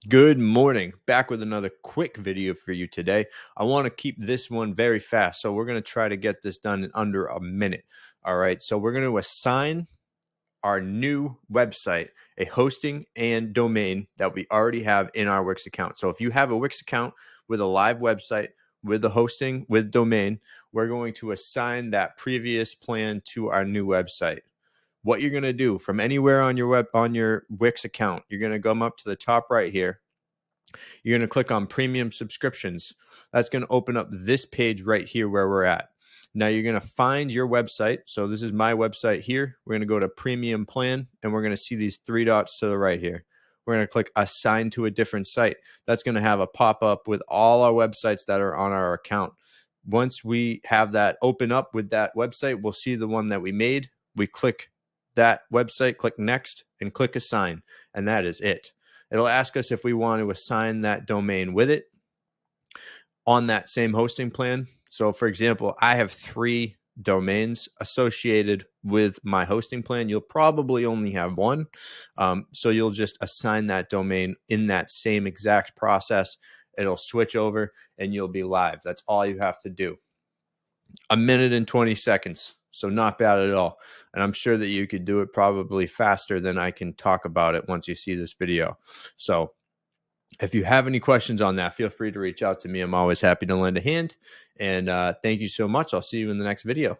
Good morning. Back with another quick video for you today. I want to keep this one very fast, so we're going to try to get this done in under a minute. All right, so we're going to assign our new website a hosting and domain that we already have in our Wix account. So if you have a Wix account with a live website, with the hosting, with domain, we're going to assign that previous plan to our new website. What you're going to do from anywhere on your Wix account, you're going to come up to the top right here. You're going to click on premium subscriptions. That's going to open up this page right here where we're at. Now you're going to find your website. So this is my website here. We're going to go to premium plan and we're going to see these three dots to the right here. We're going to click assign to a different site. That's going to have a pop-up with all our websites that are on our account. Once we have that open up with that website, we'll see the one that we made. We click that website, click next, and click assign, and that is it. It'll ask us if we want to assign that domain with it on that same hosting plan. So for example, I have 3 domains associated with my hosting plan. You'll probably only have one. So you'll just assign that domain in that same exact process. It'll switch over and you'll be live. That's all you have to do. 1 minute and 20 seconds. So not bad at all. And I'm sure that you could do it probably faster than I can talk about it once you see this video. So if you have any questions on that, feel free to reach out to me. I'm always happy to lend a hand. And thank you so much. I'll see you in the next video.